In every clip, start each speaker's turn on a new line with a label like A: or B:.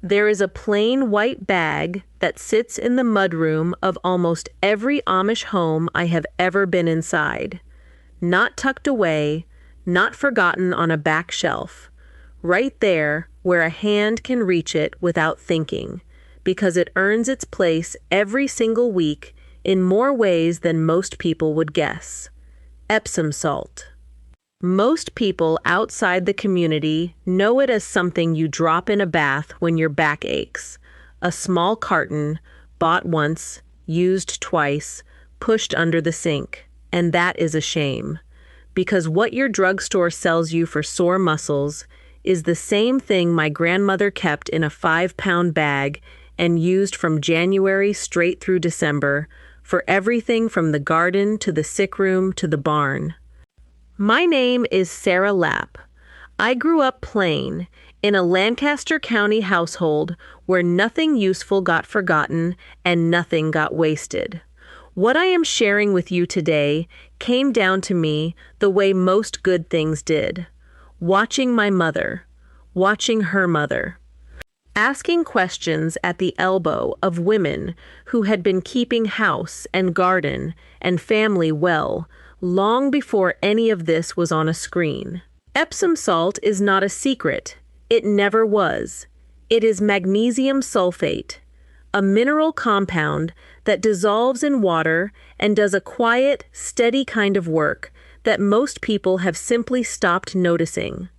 A: There is a plain white bag that sits in the mudroom of almost every Amish home I have ever been inside. Not tucked away, not forgotten on a back shelf. Right there where a hand can reach it without thinking, because it earns its place every single week in more ways than most people would guess. Epsom salt. Most people outside the community know it as something you drop in a bath when your back aches. A small carton, bought once, used twice, pushed under the sink. And that is a shame. Because what your drugstore sells you for sore muscles is the same thing my grandmother kept in a 5-pound bag and used from January straight through December for everything from the garden to the sickroom to the barn. My name is Sarah Lapp. I grew up plain, in a Lancaster County household where nothing useful got forgotten and nothing got wasted. What I am sharing with you today came down to me the way most good things did. Watching my mother, watching her mother, asking questions at the elbow of women who had been keeping house and garden and family well long before any of this was on a screen. Epsom salt is not a secret. It never was. It is magnesium sulfate, a mineral compound that dissolves in water and does a quiet, steady kind of work that most people have simply stopped noticing.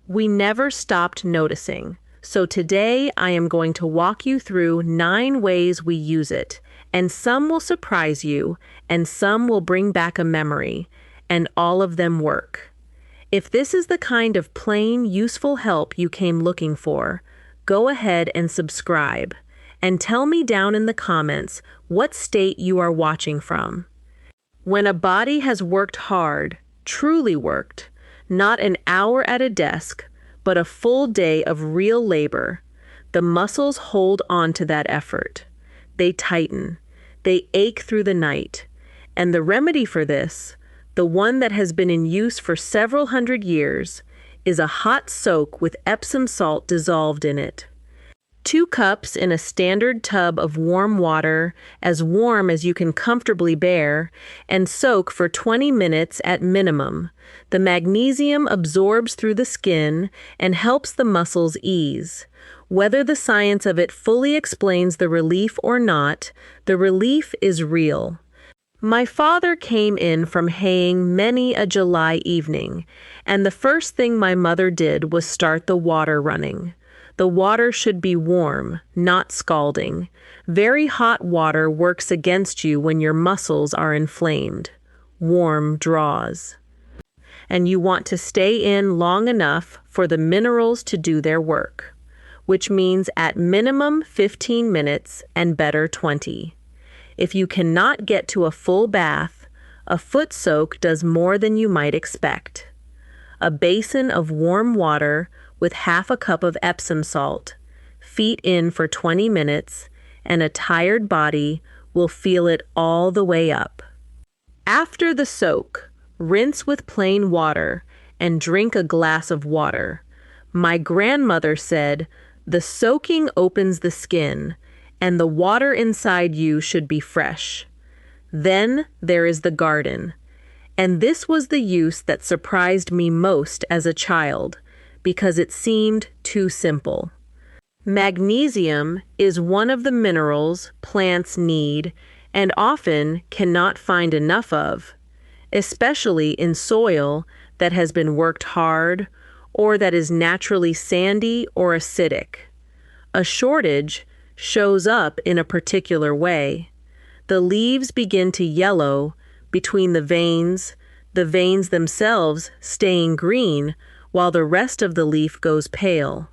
A: We never stopped noticing. So today I am going to walk you through 9 ways we use it, and some will surprise you, and some will bring back a memory, and all of them work. If this is the kind of plain, useful help you came looking for, go ahead and subscribe, and tell me down in the comments what state you are watching from. When a body has worked hard, truly worked, not an hour at a desk, but a full day of real labor, the muscles hold on to that effort. They tighten. They ache through the night. And the remedy for this, the one that has been in use for several hundred years, is a hot soak with Epsom salt dissolved in it. 2 cups in a standard tub of warm water, as warm as you can comfortably bear, and soak for 20 minutes at minimum. The magnesium absorbs through the skin and helps the muscles ease. Whether the science of it fully explains the relief or not, the relief is real. My father came in from haying many a July evening, and the first thing my mother did was start the water running. The water should be warm, not scalding. Very hot water works against you when your muscles are inflamed. Warm draws. And you want to stay in long enough for the minerals to do their work, which means at minimum 15 minutes and better 20. If you cannot get to a full bath, a foot soak does more than you might expect. A basin of warm water with half a cup of Epsom salt, feet in for 20 minutes, and a tired body will feel it all the way up. After the soak, rinse with plain water and drink a glass of water. My grandmother said, "The soaking opens the skin, and the water inside you should be fresh." Then there is the garden. And this was the use that surprised me most as a child, because it seemed too simple. Magnesium is one of the minerals plants need and often cannot find enough of, especially in soil that has been worked hard or that is naturally sandy or acidic. A shortage shows up in a particular way. The leaves begin to yellow between the veins themselves staying green while the rest of the leaf goes pale.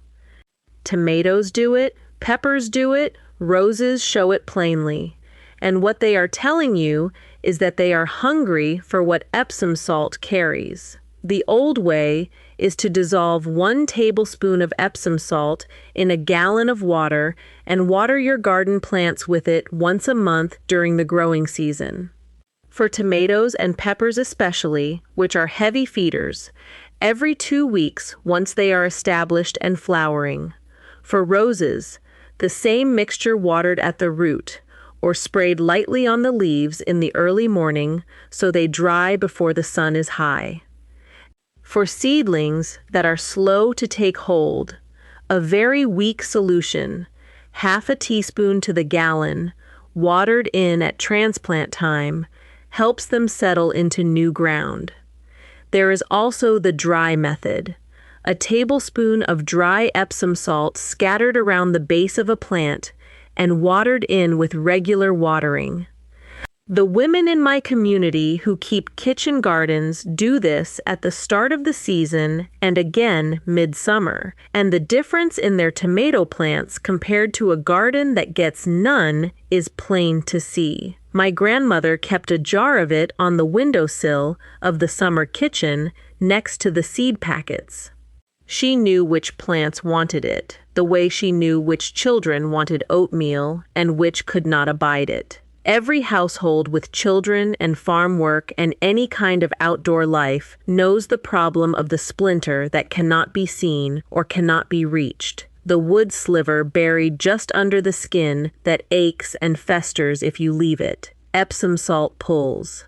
A: Tomatoes do it, peppers do it, roses show it plainly. And what they are telling you is that they are hungry for what Epsom salt carries. The old way is to dissolve 1 tablespoon of Epsom salt in a gallon of water and water your garden plants with it once a month during the growing season. For tomatoes and peppers especially, which are heavy feeders, every 2 weeks once they are established and flowering. For roses, the same mixture watered at the root, or sprayed lightly on the leaves in the early morning so they dry before the sun is high. For seedlings that are slow to take hold, a very weak solution, half a teaspoon to the gallon, watered in at transplant time, helps them settle into new ground. There is also the dry method. A tablespoon of dry Epsom salt scattered around the base of a plant and watered in with regular watering. The women in my community who keep kitchen gardens do this at the start of the season and again midsummer, and the difference in their tomato plants compared to a garden that gets none is plain to see. My grandmother kept a jar of it on the windowsill of the summer kitchen next to the seed packets. She knew which plants wanted it, the way she knew which children wanted oatmeal and which could not abide it. Every household with children and farm work and any kind of outdoor life knows the problem of the splinter that cannot be seen or cannot be reached, the wood sliver buried just under the skin that aches and festers if you leave it. Epsom salt pulls.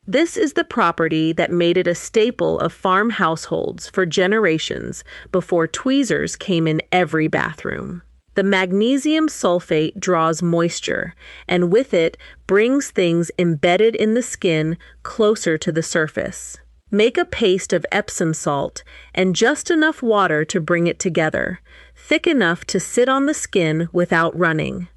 A: This is the property that made it a staple of farm households for generations before tweezers came in every bathroom. The magnesium sulfate draws moisture, and with it brings things embedded in the skin closer to the surface. Make a paste of Epsom salt and just enough water to bring it together, thick enough to sit on the skin without running.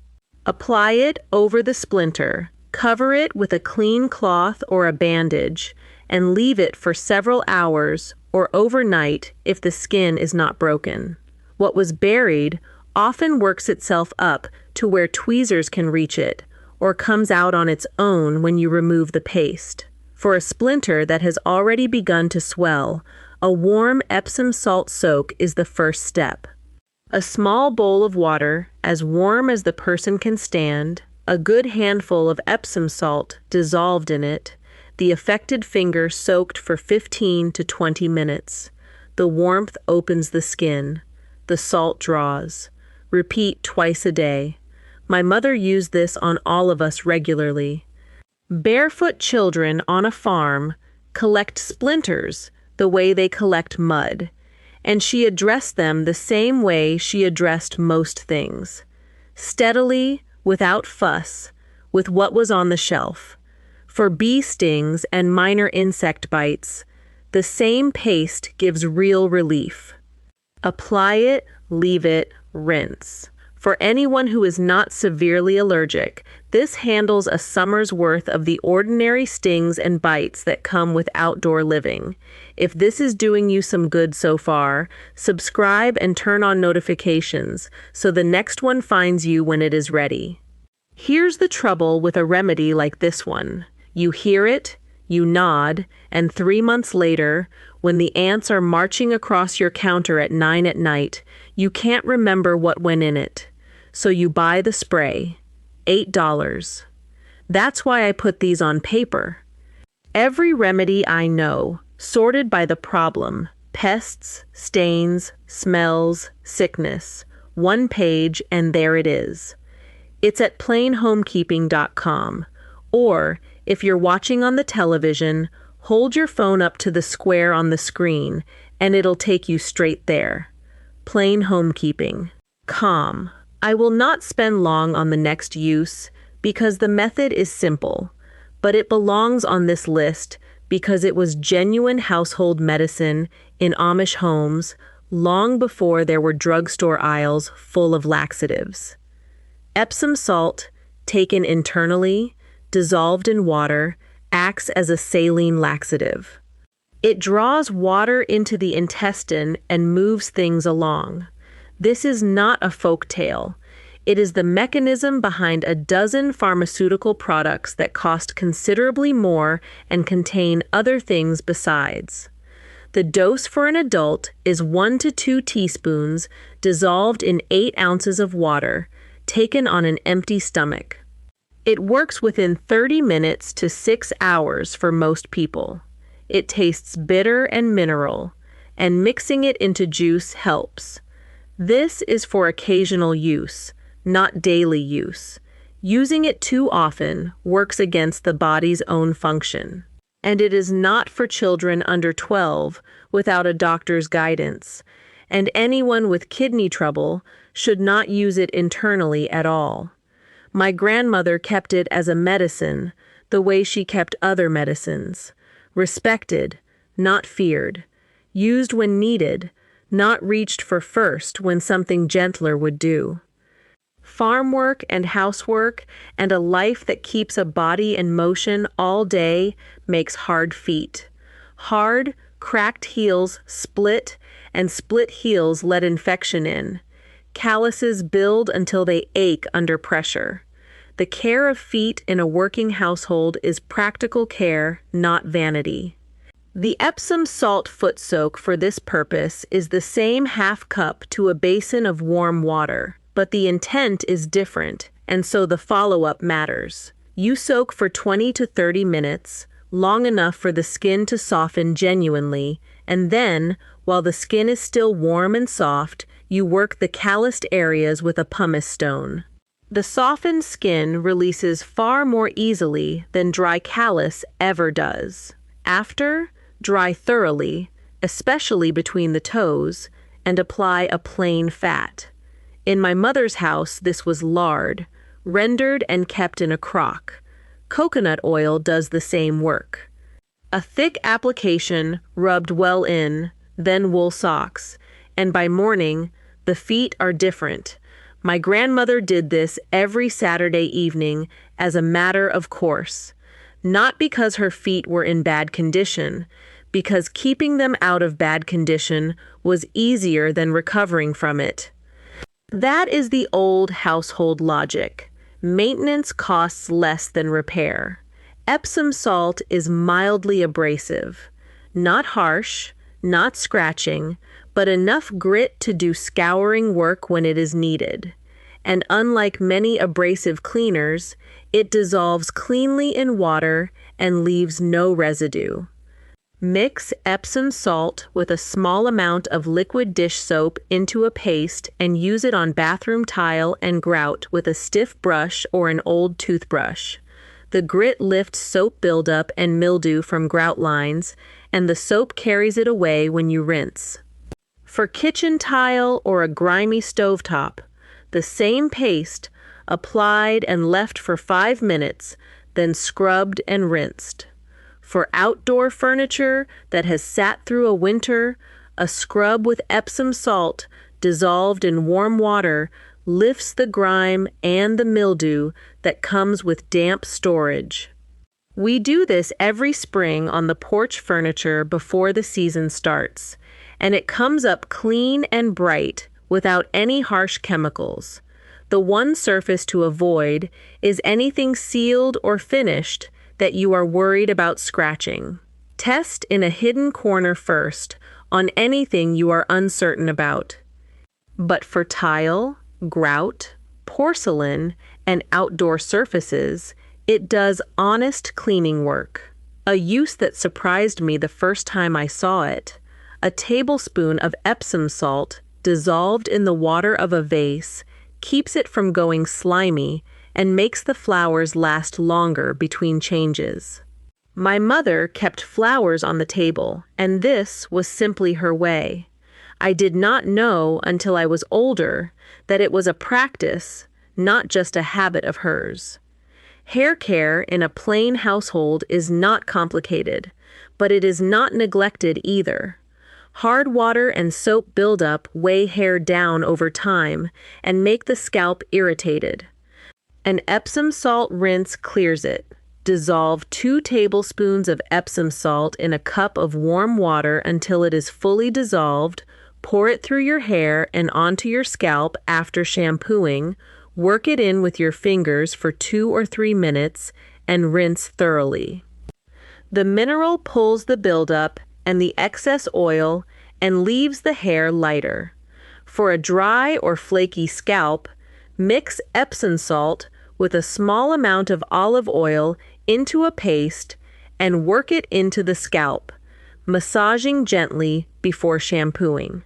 A: Apply it over the splinter, cover it with a clean cloth or a bandage, and leave it for several hours or overnight if the skin is not broken. What was buried often works itself up to where tweezers can reach it, or comes out on its own when you remove the paste. For a splinter that has already begun to swell, a warm Epsom salt soak is the first step. A small bowl of water, as warm as the person can stand, a good handful of Epsom salt dissolved in it, the affected finger soaked for 15 to 20 minutes. The warmth opens the skin. The salt draws. Repeat twice a day. My mother used this on all of us regularly. Barefoot children on a farm collect splinters the way they collect mud, and she addressed them the same way she addressed most things. Steadily, without fuss, with what was on the shelf. For bee stings and minor insect bites, the same paste gives real relief. Apply it, leave it, rinse. For anyone who is not severely allergic, this handles a summer's worth of the ordinary stings and bites that come with outdoor living. If this is doing you some good so far, subscribe and turn on notifications so the next one finds you when it is ready. Here's the trouble with a remedy like this one. You hear it, you nod, and 3 months later, when the ants are marching across your counter at 9 at night, you can't remember what went in it. So you buy the spray. $8. That's why I put these on paper. Every remedy I know, sorted by the problem, pests, stains, smells, sickness, one page and there it is. It's at plainhomekeeping.com. Or, if you're watching on the television, hold your phone up to the square on the screen and it'll take you straight there. Plain Homekeeping. Calm. I will not spend long on the next use because the method is simple, but it belongs on this list because it was genuine household medicine in Amish homes long before there were drugstore aisles full of laxatives. Epsom salt, taken internally, dissolved in water, acts as a saline laxative. It draws water into the intestine and moves things along. This is not a folk tale. It is the mechanism behind a dozen pharmaceutical products that cost considerably more and contain other things besides. The dose for an adult is 1 to 2 teaspoons dissolved in 8 ounces of water, taken on an empty stomach. It works within 30 minutes to 6 hours for most people. It tastes bitter and mineral, and mixing it into juice helps. This is for occasional use, not daily use. Using it too often works against the body's own function. And it is not for children under 12 without a doctor's guidance, and anyone with kidney trouble should not use it internally at all. My grandmother kept it as a medicine, the way she kept other medicines. Respected, not feared. Used when needed, not reached for first when something gentler would do. Farm work and housework and a life that keeps a body in motion all day makes hard feet. Hard, cracked heels split, and split heels let infection in. Calluses build until they ache under pressure. The care of feet in a working household is practical care, not vanity. The Epsom salt foot soak for this purpose is the same half cup to a basin of warm water, but the intent is different, and so the follow-up matters. You soak for 20 to 30 minutes, long enough for the skin to soften genuinely, and then, while the skin is still warm and soft, you work the calloused areas with a pumice stone. The softened skin releases far more easily than dry callus ever does. After, dry thoroughly, especially between the toes, and apply a plain fat. In my mother's house, this was lard, rendered and kept in a crock. Coconut oil does the same work. A thick application rubbed well in, then wool socks, and by morning, the feet are different. My grandmother did this every Saturday evening as a matter of course, not because her feet were in bad condition, because keeping them out of bad condition was easier than recovering from it. That is the old household logic. Maintenance costs less than repair. Epsom salt is mildly abrasive, not harsh, not scratching, but enough grit to do scouring work when it is needed. And unlike many abrasive cleaners, it dissolves cleanly in water and leaves no residue. Mix Epsom salt with a small amount of liquid dish soap into a paste and use it on bathroom tile and grout with a stiff brush or an old toothbrush. The grit lifts soap buildup and mildew from grout lines, and the soap carries it away when you rinse. For kitchen tile or a grimy stovetop, the same paste, applied and left for 5 minutes, then scrubbed and rinsed. For outdoor furniture that has sat through a winter, a scrub with Epsom salt dissolved in warm water lifts the grime and the mildew that comes with damp storage. We do this every spring on the porch furniture before the season starts, and it comes up clean and bright without any harsh chemicals. The one surface to avoid is anything sealed or finished that you are worried about scratching. Test in a hidden corner first on anything you are uncertain about. But for tile, grout, porcelain, and outdoor surfaces, it does honest cleaning work. A use that surprised me the first time I saw it. A tablespoon of Epsom salt dissolved in the water of a vase keeps it from going slimy and makes the flowers last longer between changes. My mother kept flowers on the table, and this was simply her way. I did not know until I was older that it was a practice, not just a habit of hers. Hair care in a plain household is not complicated, but it is not neglected either. Hard water and soap buildup weigh hair down over time and make the scalp irritated. An Epsom salt rinse clears it. Dissolve 2 tablespoons of Epsom salt in a cup of warm water until it is fully dissolved. Pour it through your hair and onto your scalp after shampooing. Work it in with your fingers for 2 or 3 minutes and rinse thoroughly. The mineral pulls the buildup and the excess oil and leaves the hair lighter. For a dry or flaky scalp, mix Epsom salt with a small amount of olive oil into a paste and work it into the scalp, massaging gently before shampooing.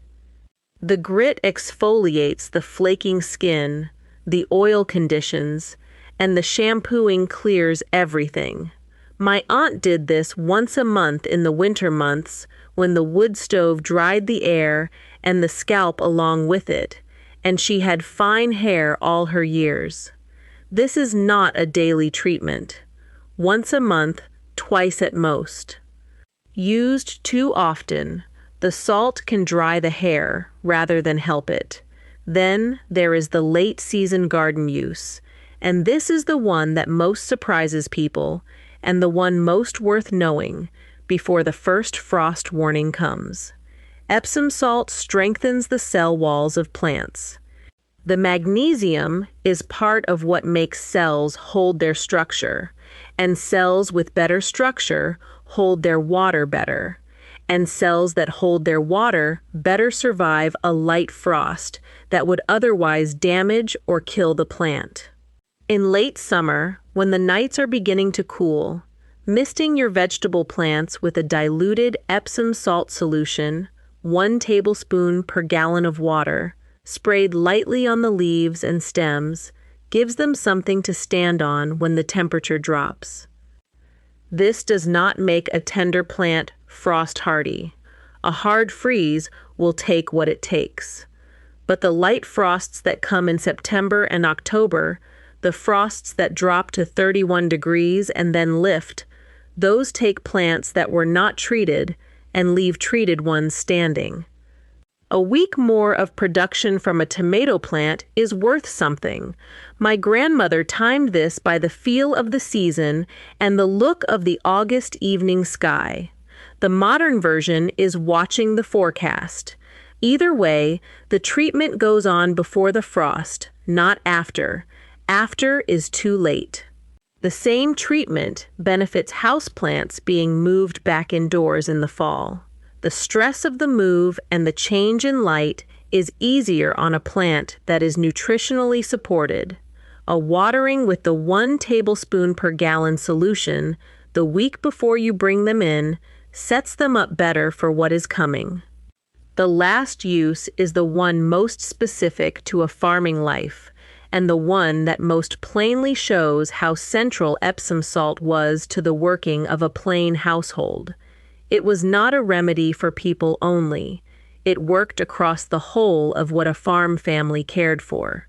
A: The grit exfoliates the flaking skin, the oil conditions, and the shampooing clears everything. My aunt did this once a month in the winter months when the wood stove dried the air and the scalp along with it, and she had fine hair all her years. This is not a daily treatment. Once a month, twice at most. Used too often, the salt can dry the hair rather than help it. Then there is the late season garden use, and this is the one that most surprises people and the one most worth knowing before the first frost warning comes. Epsom salt strengthens the cell walls of plants. The magnesium is part of what makes cells hold their structure, and cells with better structure hold their water better, and cells that hold their water better survive a light frost that would otherwise damage or kill the plant. In late summer, when the nights are beginning to cool, misting your vegetable plants with a diluted Epsom salt solution, 1 tablespoon per gallon of water, sprayed lightly on the leaves and stems, gives them something to stand on when the temperature drops. This does not make a tender plant frost hardy. A hard freeze will take what it takes. But the light frosts that come in September and October, the frosts that drop to 31 degrees and then lift, those take plants that were not treated and leave treated ones standing. A week more of production from a tomato plant is worth something. My grandmother timed this by the feel of the season and the look of the August evening sky. The modern version is watching the forecast. Either way, the treatment goes on before the frost, not after. After is too late. The same treatment benefits houseplants being moved back indoors in the fall. The stress of the move and the change in light is easier on a plant that is nutritionally supported. A watering with the 1 tablespoon per gallon solution the week before you bring them in sets them up better for what is coming. The last use is the one most specific to a farming life, and the one that most plainly shows how central Epsom salt was to the working of a plain household. It was not a remedy for people only. It worked across the whole of what a farm family cared for.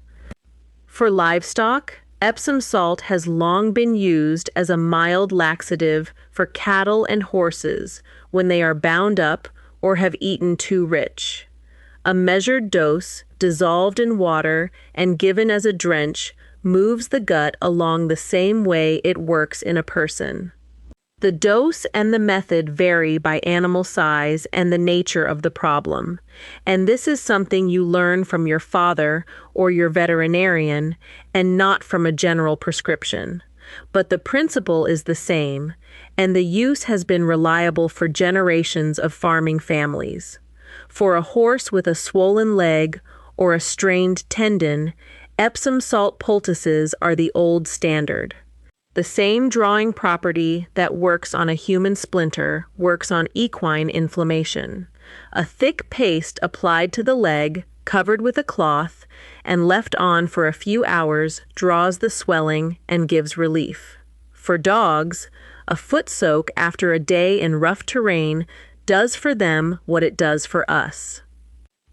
A: For livestock, Epsom salt has long been used as a mild laxative for cattle and horses when they are bound up or have eaten too rich. A measured dose, dissolved in water and given as a drench, moves the gut along the same way it works in a person. The dose and the method vary by animal size and the nature of the problem, and this is something you learn from your father or your veterinarian and not from a general prescription. But the principle is the same, and the use has been reliable for generations of farming families. For a horse with a swollen leg or a strained tendon, Epsom salt poultices are the old standard. The same drawing property that works on a human splinter works on equine inflammation. A thick paste applied to the leg, covered with a cloth, and left on for a few hours draws the swelling and gives relief. For dogs, a foot soak after a day in rough terrain does for them what it does for us.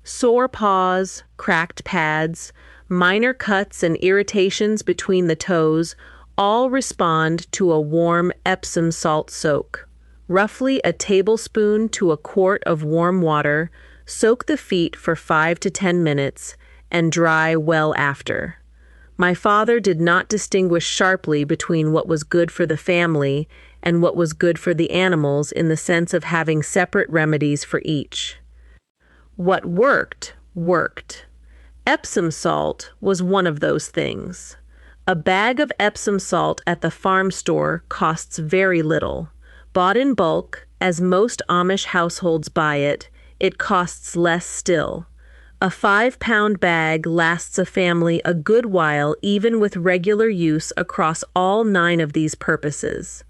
A: Sore paws, cracked pads, minor cuts and irritations between the toes all respond to a warm Epsom salt soak. Roughly a tablespoon to a quart of warm water, soak the feet for 5 to 10 minutes, and dry well after. My father did not distinguish sharply between what was good for the family and what was good for the animals in the sense of having separate remedies for each. What worked, worked. Epsom salt was one of those things. A bag of Epsom salt at the farm store costs very little. Bought in bulk, as most Amish households buy it, it costs less still. A 5-pound bag lasts a family a good while even with regular use across all 9 of these purposes.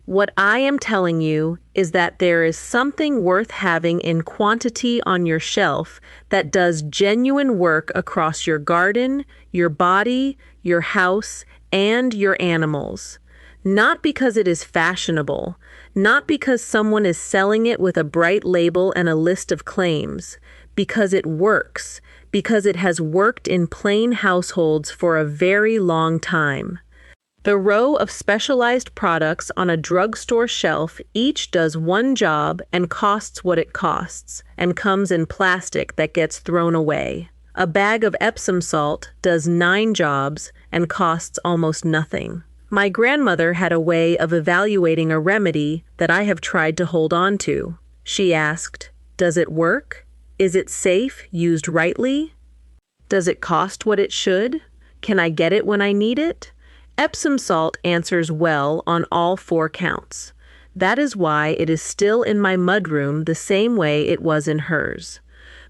A: What I am telling you is that there is something worth having in quantity on your shelf that does genuine work across your garden, your body, your house, and your animals. Not because it is fashionable, not because someone is selling it with a bright label and a list of claims, because it works, because it has worked in plain households for a very long time. The row of specialized products on a drugstore shelf each does one job and costs what it costs, and comes in plastic that gets thrown away. A bag of Epsom salt does 9 jobs and costs almost nothing. My grandmother had a way of evaluating a remedy that I have tried to hold on to. She asked, "Does it work? Is it safe, used rightly? Does it cost what it should? Can I get it when I need it?" Epsom salt answers well on all 4 counts. That is why it is still in my mudroom the same way it was in hers.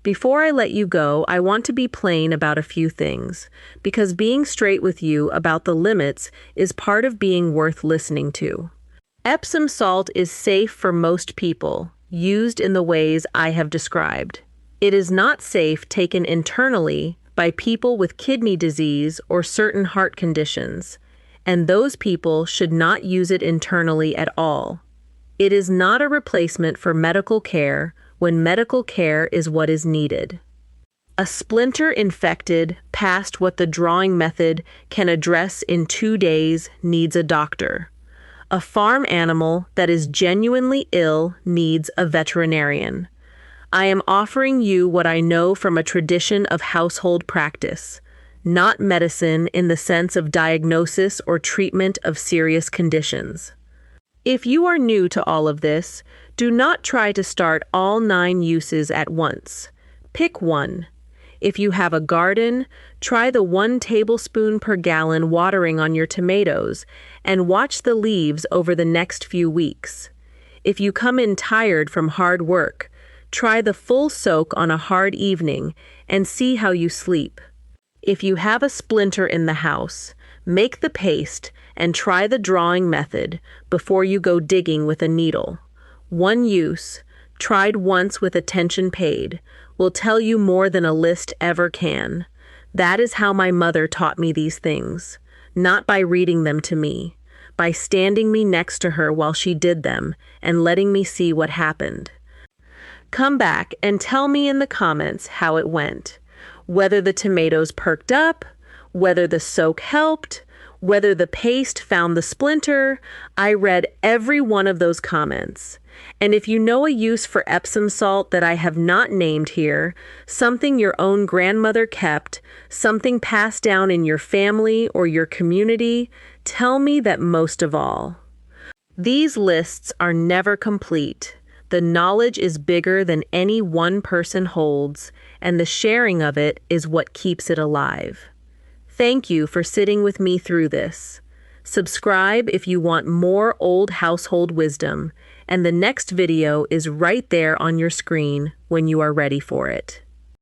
A: Before I let you go, I want to be plain about a few things, because being straight with you about the limits is part of being worth listening to. Epsom salt is safe for most people, used in the ways I have described. It is not safe taken internally by people with kidney disease or certain heart conditions, and those people should not use it internally at all. It is not a replacement for medical care when medical care is what is needed. A splinter infected past what the drawing method can address in 2 days needs a doctor. A farm animal that is genuinely ill needs a veterinarian. I am offering you what I know from a tradition of household practice, not medicine in the sense of diagnosis or treatment of serious conditions. If you are new to all of this, do not try to start all 9 uses at once. Pick one. If you have a garden, try the 1 tablespoon per gallon watering on your tomatoes and watch the leaves over the next few weeks. If you come in tired from hard work, try the full soak on a hard evening and see how you sleep. If you have a splinter in the house, make the paste and try the drawing method before you go digging with a needle. 1 use, tried once with attention paid, will tell you more than a list ever can. That is how my mother taught me these things, not by reading them to me, by standing me next to her while she did them and letting me see what happened. Come back and tell me in the comments how it went. Whether the tomatoes perked up, whether the soak helped, whether the paste found the splinter. I read every one of those comments. And if you know a use for Epsom salt that I have not named here, something your own grandmother kept, something passed down in your family or your community, tell me that most of all. These lists are never complete. The knowledge is bigger than any one person holds, and the sharing of it is what keeps it alive. Thank you for sitting with me through this. Subscribe if you want more old household wisdom, and the next video is right there on your screen when you are ready for it.